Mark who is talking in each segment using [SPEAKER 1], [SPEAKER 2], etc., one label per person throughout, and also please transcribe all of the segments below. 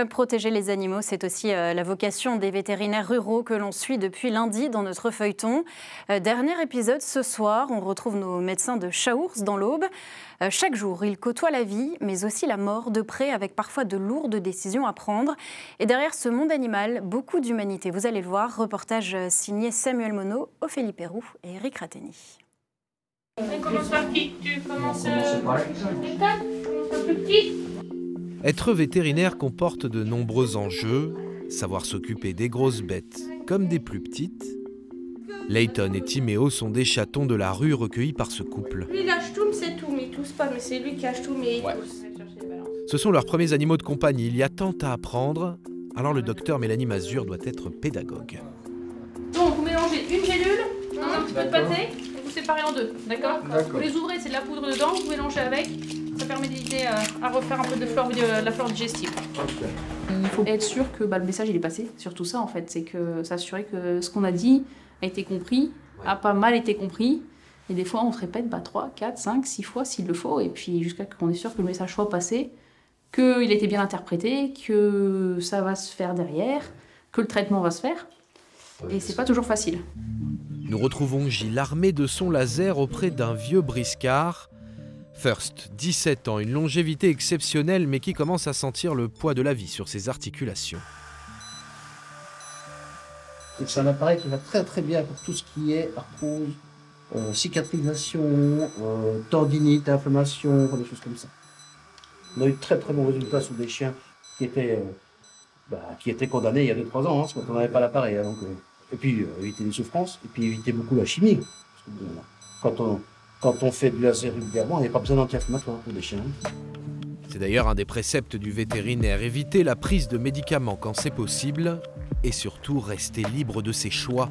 [SPEAKER 1] Protéger les animaux, c'est aussi la vocation des vétérinaires ruraux que l'on suit depuis lundi dans notre feuilleton. Dernier épisode ce soir, on retrouve nos médecins de Chaours dans l'Aube. Chaque jour, ils côtoient la vie, mais aussi la mort de près, avec parfois de lourdes décisions à prendre. Et derrière ce monde animal, beaucoup d'humanité. Vous allez le voir, reportage signé Samuel Monod, Ophélie Perroux et Eric Rateni.
[SPEAKER 2] On commence par qui? Tu commences par plus petit?
[SPEAKER 3] Être vétérinaire comporte de nombreux enjeux, savoir s'occuper des grosses bêtes comme des plus petites. Layton et Timéo sont des chatons de la rue recueillis par ce couple.
[SPEAKER 2] Lui, il achetoum, c'est tout, mais il tousse pas, mais c'est lui qui achetoum et il tousse.
[SPEAKER 3] Ce sont leurs premiers animaux de compagnie, il y a tant à apprendre, alors le docteur Mélanie Mazur doit être pédagogue.
[SPEAKER 2] Donc, vous mélangez une gélule, un petit peu de pâté, et vous séparez en deux, d'accord? Vous les ouvrez, c'est de la poudre dedans, vous mélangez avec. Ça permet d'aider à refaire un peu de la flore digestive. Il faut être sûr que le message il est passé, surtout ça en fait, c'est que s'assurer que ce qu'on a dit a été compris, a pas mal été compris, et des fois on se répète 3, 4, 5, 6 fois s'il le faut, et puis jusqu'à ce qu'on est sûr que le message soit passé, qu'il était bien interprété, que ça va se faire derrière, que le traitement va se faire, et c'est pas toujours facile.
[SPEAKER 3] Nous retrouvons Gilles armé de son laser auprès d'un vieux briscard. First, 17 ans, une longévité exceptionnelle mais qui commence à sentir le poids de la vie sur ses articulations.
[SPEAKER 4] C'est un appareil qui va très bien pour tout ce qui est arthrose, cicatrisation, tendinite, inflammation, des choses comme ça. On a eu de très bons résultats sur des chiens qui étaient condamnés il y a 2-3 ans, quand on n'avait pas l'appareil. Et puis éviter les souffrances, et puis éviter beaucoup la chimie. Parce que, quand on fait du laser régulièrement, il n'y a pas besoin d'anti-inflammatoire pour des chiens.
[SPEAKER 3] C'est d'ailleurs un des préceptes du vétérinaire, éviter la prise de médicaments quand c'est possible et surtout rester libre de ses choix.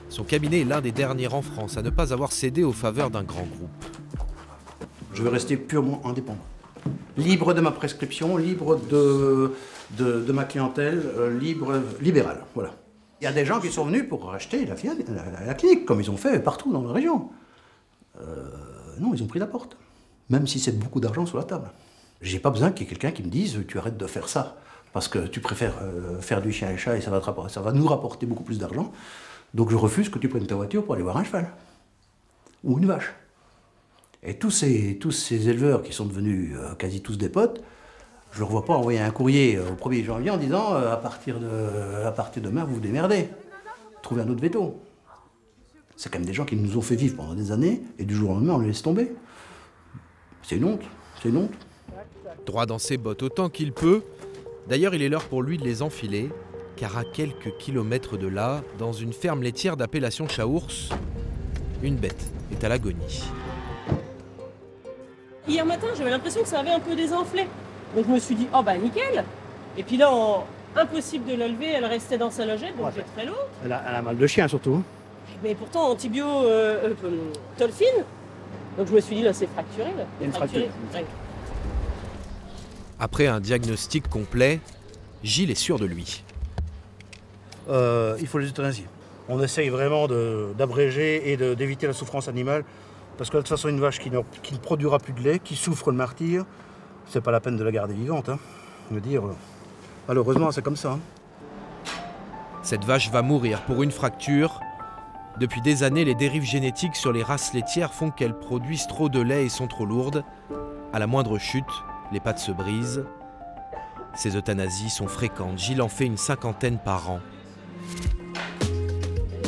[SPEAKER 3] Son cabinet est l'un des derniers en France à ne pas avoir cédé aux faveurs d'un grand groupe.
[SPEAKER 4] Je veux rester purement indépendant. Libre de ma prescription, libre de ma clientèle, libéral, voilà. Il y a des gens qui sont venus pour racheter la clinique, comme ils ont fait partout dans la région. Non, ils ont pris la porte. Même si c'est beaucoup d'argent sur la table. J'ai pas besoin qu'il y ait quelqu'un qui me dise tu arrêtes de faire ça parce que tu préfères faire du chien et chat et ça va nous rapporter beaucoup plus d'argent. Donc je refuse que tu prennes ta voiture pour aller voir un cheval ou une vache. Et tous ces éleveurs qui sont devenus quasi tous des potes, je leur vois pas envoyer un courrier au 1er janvier en disant à partir de demain vous vous démerdez, trouvez un autre veto. C'est quand même des gens qui nous ont fait vivre pendant des années, et du jour au lendemain, on les laisse tomber. C'est une honte, c'est une honte.
[SPEAKER 3] Droit dans ses bottes autant qu'il peut. D'ailleurs, il est l'heure pour lui de les enfiler, car à quelques kilomètres de là, dans une ferme laitière d'appellation Chaours, une bête est à l'agonie.
[SPEAKER 5] Hier matin, j'avais l'impression que ça avait un peu désenflé. Donc je me suis dit, nickel. Et puis là, impossible de la lever, elle restait dans sa logette, donc j'ai très l'eau.
[SPEAKER 4] Elle a mal de chien surtout.
[SPEAKER 5] Mais pourtant, antibio tolfine. Donc je me suis dit, là, c'est fracturé. Là.
[SPEAKER 4] Il y a une fracture.
[SPEAKER 5] Ouais.
[SPEAKER 3] Après un diagnostic complet, Gilles est sûr de lui.
[SPEAKER 4] Il faut les euthanasier. On essaye vraiment d'abréger et d'éviter la souffrance animale. Parce que de toute façon, une vache qui ne produira plus de lait, qui souffre le martyre, c'est pas la peine de la garder vivante. Je veux dire, malheureusement, c'est comme ça.
[SPEAKER 3] Cette vache va mourir pour une fracture. Depuis des années, les dérives génétiques sur les races laitières font qu'elles produisent trop de lait et sont trop lourdes. À la moindre chute, les pattes se brisent. Ces euthanasies sont fréquentes. Gilles en fait une 50aine par an.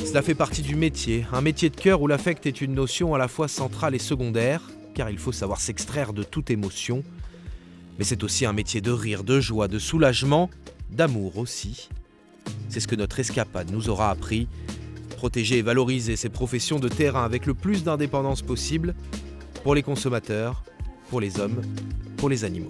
[SPEAKER 3] Cela fait partie du métier, un métier de cœur où l'affect est une notion à la fois centrale et secondaire, car il faut savoir s'extraire de toute émotion. Mais c'est aussi un métier de rire, de joie, de soulagement, d'amour aussi. C'est ce que notre escapade nous aura appris. Protéger et valoriser ces professions de terrain avec le plus d'indépendance possible pour les consommateurs, pour les hommes, pour les animaux.